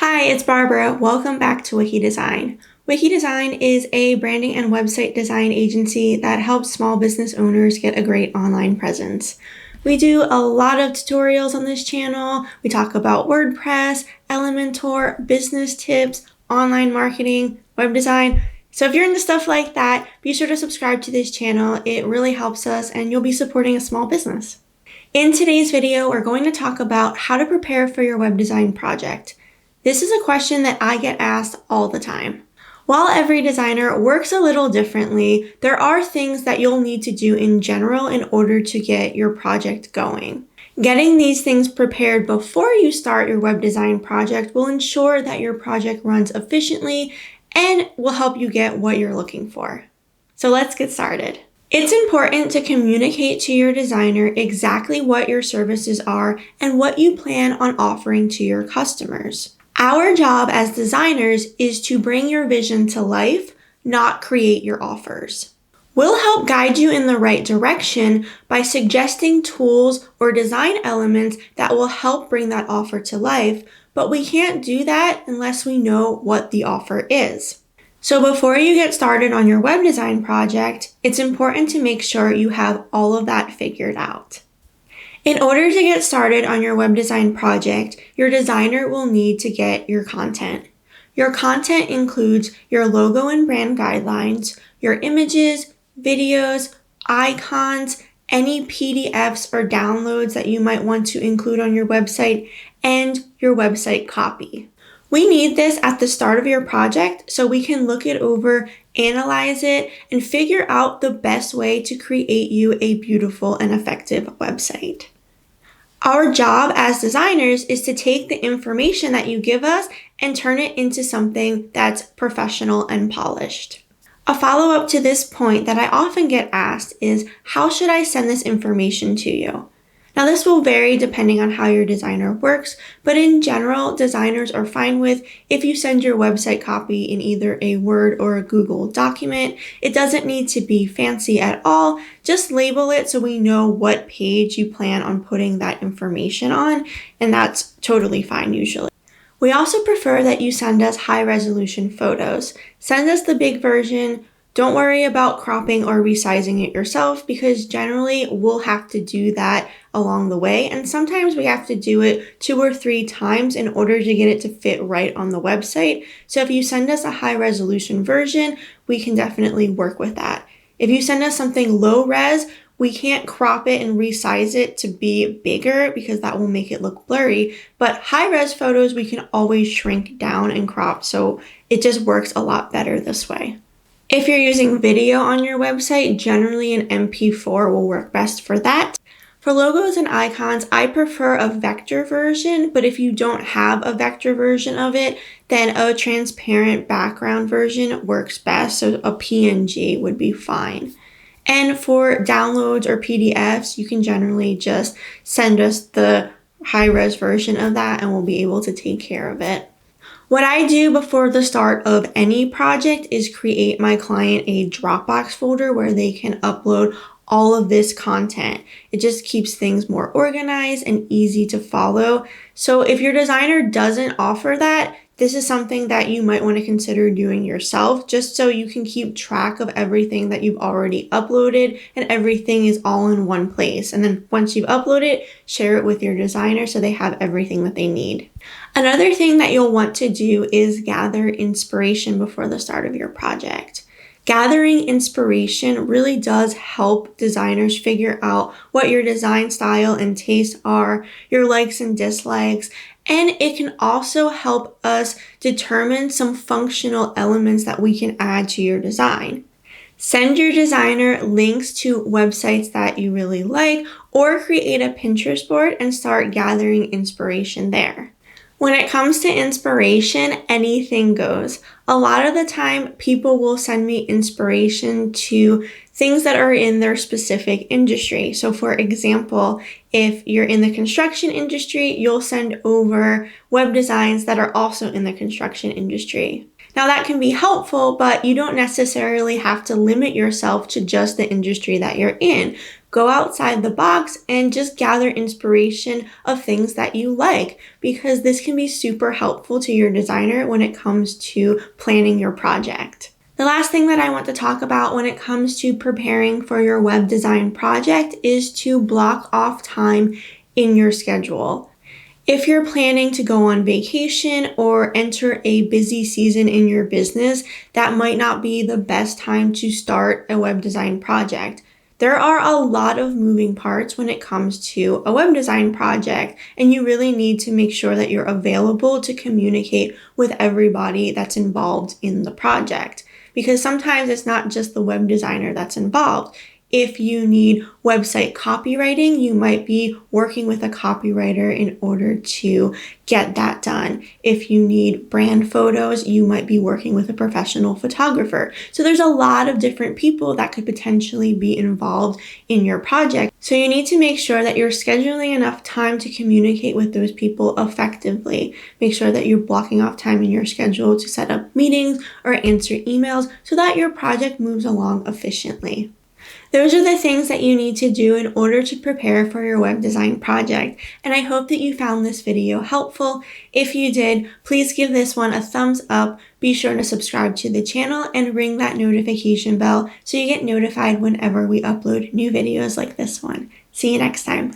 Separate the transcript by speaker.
Speaker 1: Hi, it's Barbara. Welcome back to Wiki Design. Wiki Design is a branding and website design agency that helps small business owners get a great online presence. We do a lot of tutorials on this channel. We talk about WordPress, Elementor, business tips, online marketing, web design. So if you're into stuff like that, be sure to subscribe to this channel. It really helps us and you'll be supporting a small business. In today's video, we're going to talk about how to prepare for your web design project. This is a question that I get asked all the time. While every designer works a little differently, there are things that you'll need to do in general in order to get your project going. Getting these things prepared before you start your web design project will ensure that your project runs efficiently and will help you get what you're looking for. So let's get started. It's important to communicate to your designer exactly what your services are and what you plan on offering to your customers. Our job as designers is to bring your vision to life, not create your offers. We'll help guide you in the right direction by suggesting tools or design elements that will help bring that offer to life, but we can't do that unless we know what the offer is. So before you get started on your web design project, it's important to make sure you have all of that figured out. In order to get started on your web design project, your designer will need to get your content. Your content includes your logo and brand guidelines, your images, videos, icons, any PDFs or downloads that you might want to include on your website, and your website copy. We need this at the start of your project so we can look it over, analyze it, and figure out the best way to create you a beautiful and effective website. Our job as designers is to take the information that you give us and turn it into something that's professional and polished. A follow-up to this point that I often get asked is, how should I send this information to you? Now this will vary depending on how your designer works, but in general, designers are fine with if you send your website copy in either a Word or a Google document. It doesn't need to be fancy at all. Just label it so we know what page you plan on putting that information on, and that's totally fine usually. We also prefer that you send us high-resolution photos. Send us the big version. Don't worry about cropping or resizing it yourself because generally we'll have to do that along the way, and sometimes we have to do it 2 or 3 times in order to get it to fit right on the website. So if you send us a high resolution version, we can definitely work with that. If you send us something low res, we can't crop it and resize it to be bigger because that will make it look blurry, but high res photos we can always shrink down and crop, so it just works a lot better this way. If you're using video on your website, generally an MP4 will work best for that. For logos and icons, I prefer a vector version, but if you don't have a vector version of it, then a transparent background version works best, so a PNG would be fine. And for downloads or PDFs, you can generally just send us the high-res version of that and we'll be able to take care of it. What I do before the start of any project is create my client a Dropbox folder where they can upload all of this content. It just keeps things more organized and easy to follow. So if your designer doesn't offer that, this is something that you might want to consider doing yourself just so you can keep track of everything that you've already uploaded and everything is all in one place. And then once you've uploaded it, share it with your designer so they have everything that they need. Another thing that you'll want to do is gather inspiration before the start of your project. Gathering inspiration really does help designers figure out what your design style and taste are, your likes and dislikes, and it can also help us determine some functional elements that we can add to your design. Send your designer links to websites that you really like, or create a Pinterest board and start gathering inspiration there. When it comes to inspiration, anything goes. A lot of the time, people will send me inspiration to things that are in their specific industry. So for example, if you're in the construction industry, you'll send over web designs that are also in the construction industry. Now that can be helpful, but you don't necessarily have to limit yourself to just the industry that you're in. Go outside the box and just gather inspiration of things that you like, because this can be super helpful to your designer when it comes to planning your project. The last thing that I want to talk about when it comes to preparing for your web design project is to block off time in your schedule. If you're planning to go on vacation or enter a busy season in your business, that might not be the best time to start a web design project. There are a lot of moving parts when it comes to a web design project, and you really need to make sure that you're available to communicate with everybody that's involved in the project. Because sometimes it's not just the web designer that's involved. If you need website copywriting, you might be working with a copywriter in order to get that done. If you need brand photos, you might be working with a professional photographer. So there's a lot of different people that could potentially be involved in your project. So you need to make sure that you're scheduling enough time to communicate with those people effectively. Make sure that you're blocking off time in your schedule to set up meetings or answer emails so that your project moves along efficiently. Those are the things that you need to do in order to prepare for your web design project, and I hope that you found this video helpful. If you did, please give this one a thumbs up, be sure to subscribe to the channel, and ring that notification bell so you get notified whenever we upload new videos like this one. See you next time.